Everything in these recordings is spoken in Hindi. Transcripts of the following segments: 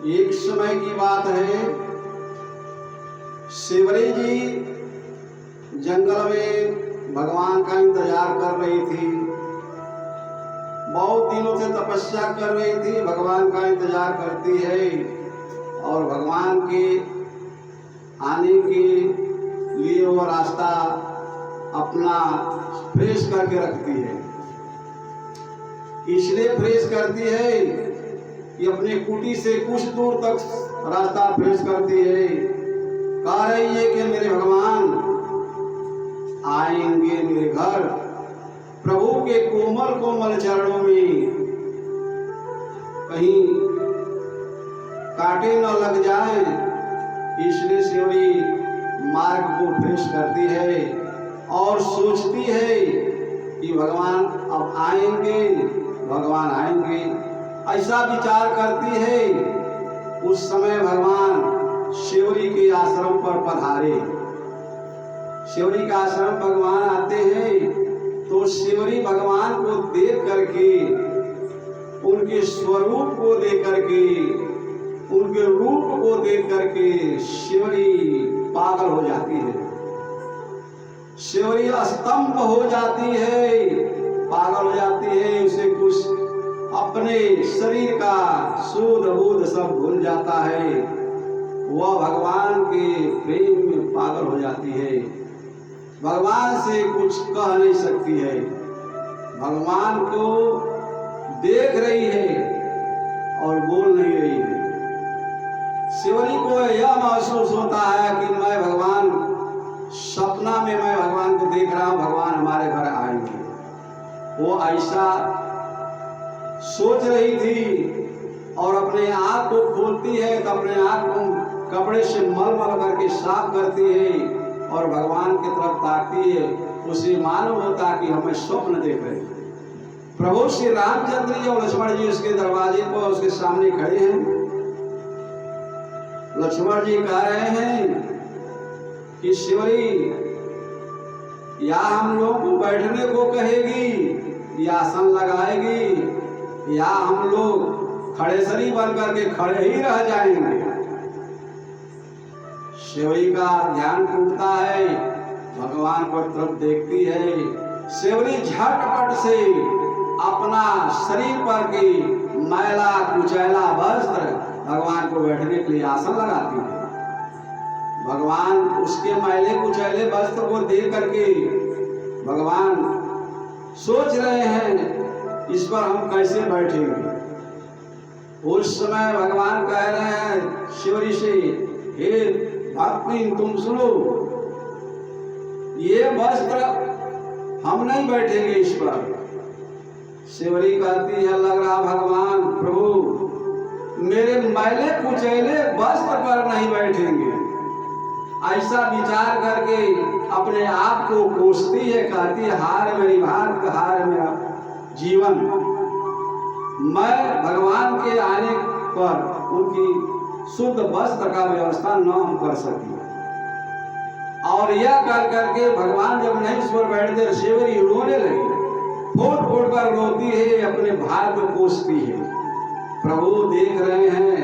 एक समय की बात है, शिवरी जी जंगल में भगवान का इंतजार कर रही थी। बहुत दिनों से तपस्या कर रही थी, भगवान का इंतजार करती है और भगवान के आने के लिए वो रास्ता अपना फ्रेश करके रखती है। इसलिए फ्रेश करती है कि अपने कुटी से कुछ दूर तक रास्ता फ्रेश करती है। कह रही है कि मेरे भगवान आएंगे मेरे घर, प्रभु के कोमल कोमल चरणों में कहीं कांटे न लग जाए, इसलिए शिवरी मार्ग को फ्रेश करती है और सोचती है कि भगवान अब आएंगे, भगवान आएंगे, ऐसा विचार करती है। उस समय भगवान शिवरी के आश्रम पर पधारे। शिवरी का आश्रम भगवान आते हैं तो शिवरी भगवान को देख करके, उनके स्वरूप को देख करके, उनके रूप को देख करके शिवरी पागल हो जाती है। शिवरी स्तंभ हो जाती है, पागल हो जाती है। उसे कुछ अपने शरीर का सूद बूद सब भूल जाता है। वह भगवान के प्रेम में पागल हो जाती है, भगवान से कुछ कह नहीं सकती है। भगवान को देख रही है और बोल नहीं रही है। शिवरी को यह महसूस होता है कि मैं भगवान, सपना में मैं भगवान को देख रहा हूं, भगवान हमारे घर आएंगे। वो ऐसा सोच रही थी और अपने आँख को खोलती है तो अपने आँख को कपड़े से मल मल करके साफ करती है और भगवान की तरफ ताकती है। उसे मालूम होता कि हमें स्वप्न देख रहे हैं। प्रभु श्री रामचंद्र जी और लक्ष्मण जी उसके दरवाजे पर उसके सामने खड़े हैं। लक्ष्मण जी कह रहे हैं कि शिवरी या हम लोग को बैठने को कहेगी, या आसन लगाएगी, या हम लोग खड़े शरीर बन करके खड़े ही रह जाएंगे। शिवरी का ध्यान टूटता है, भगवान पर तरफ देखती है। शिवरी झटपट से अपना शरीर पर की मैला कुचैला वस्त्र भगवान को बैठने के लिए आसन लगाती है। भगवान उसके मैले कुचैले वस्त्र को देख करके भगवान सोच रहे हैं इस पर हम कैसे बैठेंगे। उस समय भगवान कह रहे हैं शिवरी से, हे भक्ति तुम सुनो, ये वस्त्र हम नहीं बैठेंगे इस पर। शिवरी कहती है, लग रहा भगवान प्रभु मेरे मैले कुचैले वस्त्र पर नहीं बैठेंगे। ऐसा विचार करके अपने आप को कोसती है, कहती है हार मेरी भाग, हार मेरा जीवन। मैं भगवान के आने पर उनकी शुद्ध वस्त्र का व्यवस्था न हम कर सके। और यह कर करके भगवान जब नहीं उस पर बैठते, शिवरी रोने लगी, फूट फूट कर रोती है, अपने भाग को कोसती है। प्रभु देख रहे हैं,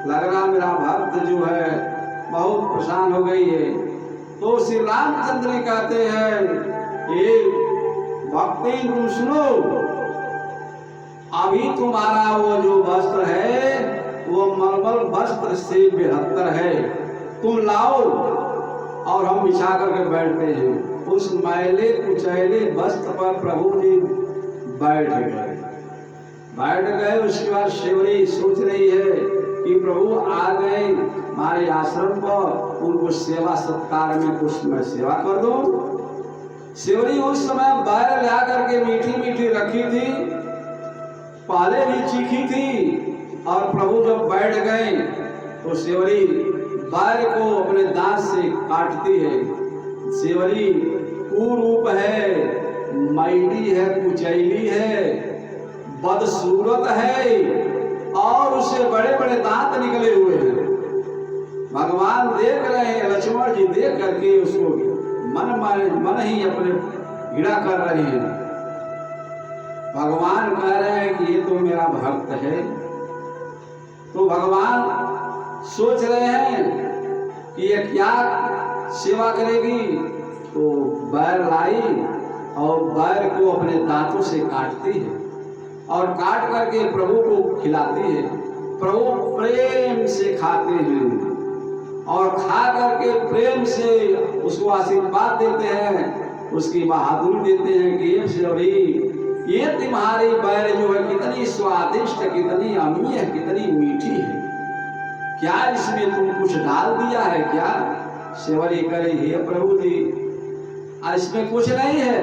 लग रहा मेरा भक्त जो है बहुत परेशान हो गई है। तो श्री रामचंद्र कहते हैं, ये भक्ति तुम सुनो, अभी तुम्हारा वो जो वस्त्र है वो मलमल वस्त्र से बेहतर है, तुम लाओ और हम बिछा करके बैठते हैं। उस मैले कुचैले वस्त्र पर प्रभु जी बैठ गए। उसके बाद शिवरी सोच रही है कि प्रभु आ गए हमारे आश्रम पर, उनको सेवा सत्कार में कुछ मैं सेवा कर दूं। शिवरी उस समय बैर ला करके मीठी मीठी रखी थी, पहले भी चीखी थी। और प्रभु जब बैठ गए तो शिवरी बैर को अपने दांत से काटती है। शिवरी कुरूप है, मैली है, कुचैली है, बदसूरत है और उससे बड़े बड़े दांत निकले हुए हैं। भगवान देख रहे हैं, लक्ष्मण जी देख करके उसको मन ही अपने घृणा कर रहे हैं। भगवान कह रहे हैं कि ये तो मेरा भक्त है, तो भगवान सोच रहे हैं कि ये क्या सेवा करेगी, तो बैर लाई और बैर को अपने दांतों से काटती है और काट करके प्रभु को खिलाती है। प्रभु प्रेम से खाते हैं और खा करके प्रेम से उसको आशीर्वाद देते हैं, उसकी बहादुरी देते हैं कि ये तुम्हारी बैर जो है कितनी स्वादिष्ट, कितनी अम्लीय, कितनी मीठी है, क्या इसमें तुम कुछ डाल दिया है क्या? सेवरी करे, हे प्रभु जी इसमें कुछ नहीं है,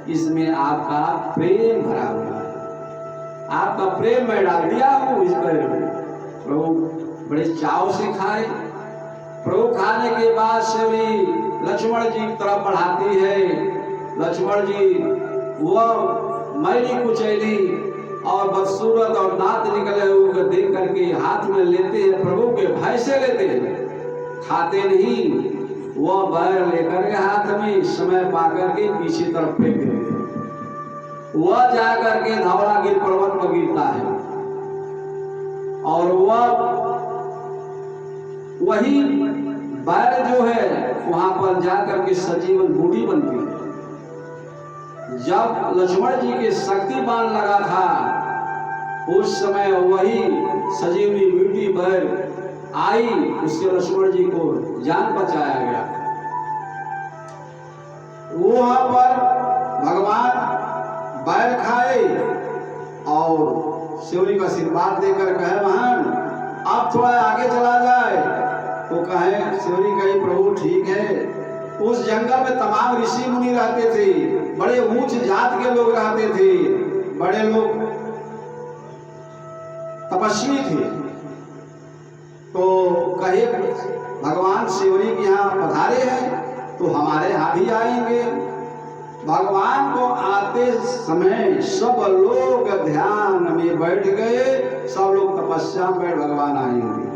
इसमें आपका प्रेम भरा हुआ है, आपका प्रेम मैं डाल दिया हूँ इस बैर में। प्रभु बड़े चाव से खाए। प्रभु खाने के बाद सेवरी लक्ष्मण जी की तरफ बढ़ाती है। लक्ष्मण जी वह मैली कुचैली और बदसूरत और दांत निकले हुए देख करके हाथ में लेते हैं, प्रभु के भय से लेते हैं, खाते नहीं। वह बैर लेकर के हाथ में समय पाकर के पीछे तरफ फेंक देते हैं। वह जाकर के धौलागिरी पर्वत पर गिरता है और वही बैर जो है वहां पर जाकर के सजीवन बूढ़ी बनती है। जब लक्ष्मण जी के शक्ति बाण लगा था उस समय वही सजीवनी बूढ़ी बैर आई, उससे लक्ष्मण जी को जान बचाया गया। वहां पर भगवान बैर खाए और शिवरी का आशीर्वाद देकर कहे महान आप थोड़ा आगे चला जाए, तो कहे शिवरी कही प्रभु ठीक है। उस जंगल में तमाम ऋषि मुनि रहते थे, बड़े ऊंच जात के लोग रहते थे, बड़े लोग तपस्वी थे। तो कहे भगवान शिवरी के यहाँ पधारे हैं तो हमारे यहाँ भी आएंगे। भगवान को आते समय सब लोग ध्यान में बैठ गए, सब लोग तपस्या में बैठ भगवान आएंगे।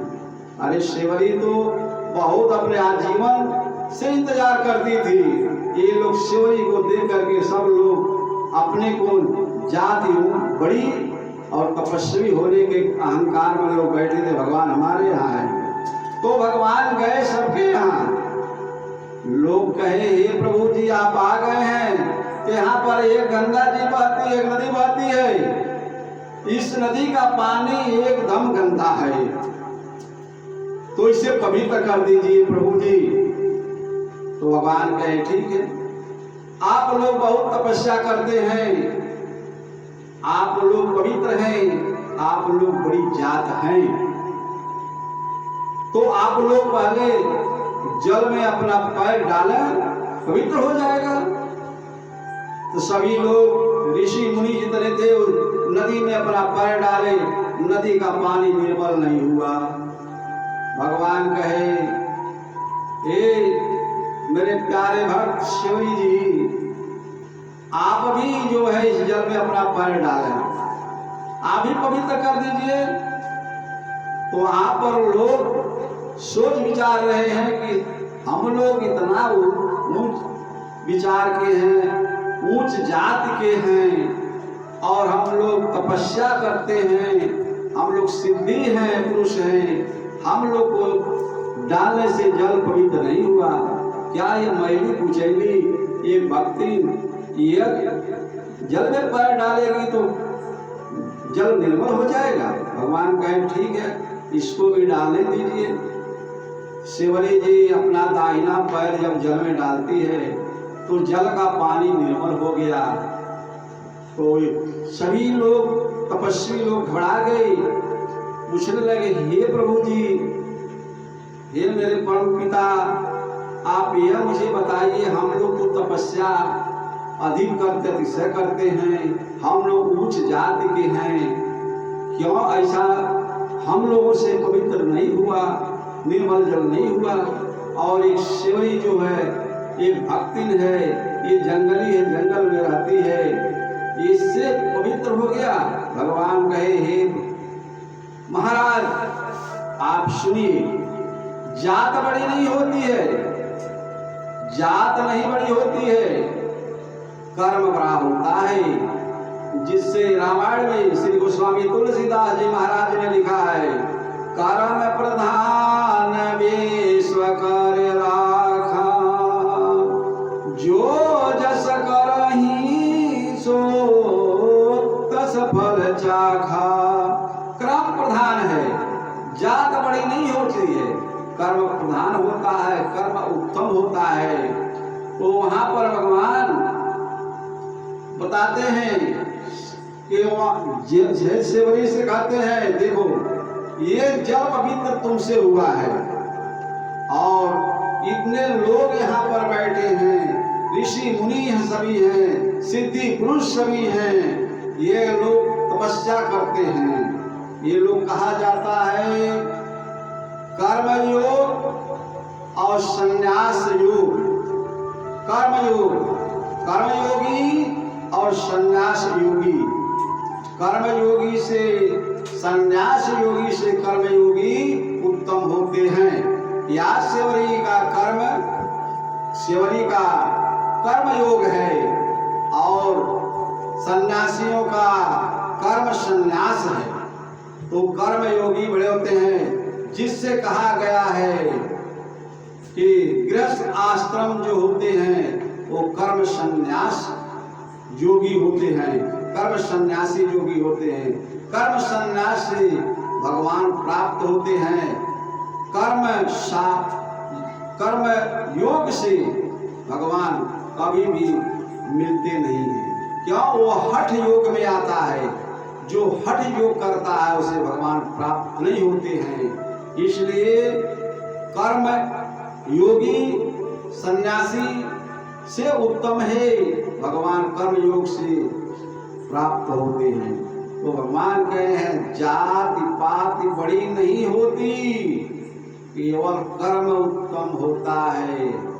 अरे शिवरी तो बहुत अपने आजीवन से इंतजार करती थी। ये लोग शिवरी को देख करके सब लोग अपने को जाति बड़ी और तपस्वी होने के अहंकार में लोग बैठे थे, भगवान हमारे यहाँ आए। तो भगवान गए सबके यहाँ। लोग कहे हे प्रभु जी आप आ गए हैं, तो यहाँ पर एक गंगा जी बहती है, एक नदी बहती है, इस नदी का पानी एकदम गंदा है, तो इसे पवित्र कर दीजिए प्रभु जी। तो भगवान कहे ठीक है, आप लोग बहुत तपस्या करते हैं, आप लोग पवित्र हैं, आप लोग बड़ी जात हैं, तो आप लोग पहले जल में अपना पैर डालें, पवित्र हो जाएगा। तो सभी लोग ऋषि मुनि जितने थे नदी में अपना पैर डाले, नदी का पानी निर्मल नहीं हुआ। भगवान कहे हे मेरे प्यारे भक्त शिवरी जी आप भी जो है इस जल में अपना पैर डालें, आप भी पवित्र कर दीजिए। तो आप पर लोग सोच विचार रहे हैं कि हम लोग इतना ऊंच विचार के हैं, ऊंच जात के हैं और हम लोग तपस्या करते हैं, हम लोग सिद्धि हैं, पुरुष हैं, हम लोग को डालने से जल पवित्र नहीं हुआ। क्या ये मैली कुचैली ये भक्ति ये जल में पैर डालेगी तो जल निर्मल हो जाएगा? भगवान कहे ठीक है, इसको भी डालने दीजिए। शिवरी जी अपना दाहिना पैर जब जल में डालती है तो जल का पानी निर्मल हो गया। तो सभी लोग तपस्वी लोग घबरा गए, पूछने लगे हे प्रभु जी, हे मेरे परम पिता, आप यह मुझे बताइए, हम लोग तो तपस्या अधिक करते अतिशय करते हैं, हम लोग उच्च जाति के हैं, क्यों ऐसा हम लोगों से पवित्र नहीं हुआ, निर्मल जल नहीं हुआ? और एक शिवरी जो है एक भक्तिन है, ये जंगली है, जंगल में रहती है, इससे पवित्र हो गया। भगवान कहे हे महाराज आप सुनिए, जात बड़ी नहीं होती है, जात नहीं बड़ी होती है, कर्म बड़ा होता है। जिससे रामायण में श्री गोस्वामी तुलसीदास जी महाराज ने लिखा है कर्म प्रधान होता है, कर्म उत्तम होता है। तो वहां पर भगवान बताते हैं कि सेवरी से कहते हैं, देखो ये जल पवित्र तुमसे हुआ है और इतने लोग यहाँ पर बैठे हैं, ऋषि मुनि सभी हैं, सिद्धि पुरुष सभी हैं, ये लोग तपस्या करते हैं। ये लोग कहा जाता है कर्मयोग और संन्यास योग। कर्मयोग, कर्मयोगी और संन्यास योगी। कर्मयोगी से संन्यास योगी से कर्मयोगी उत्तम होते हैं। या सेवरी का कर्मयोग है और सन्यासियों का कर्म संन्यास है। तो कर्मयोगी बड़े होते हैं, जिससे कहा गया है कि गृहस्थ आश्रम जो होते हैं वो कर्म संन्यास योगी होते हैं, कर्म सन्यासी योगी होते हैं। कर्म संन्यास से भगवान प्राप्त होते हैं। कर्म योग से भगवान कभी भी मिलते नहीं हैं। क्यों? वो हठ योग में आता है। जो हठ योग करता है उसे भगवान प्राप्त नहीं होते हैं। इसलिए कर्म योगी सन्यासी से उत्तम है, भगवान कर्म योग से प्राप्त होते हैं। तो भगवान कहे हैं जाति पाति बड़ी नहीं होती, केवल कर्म उत्तम होता है।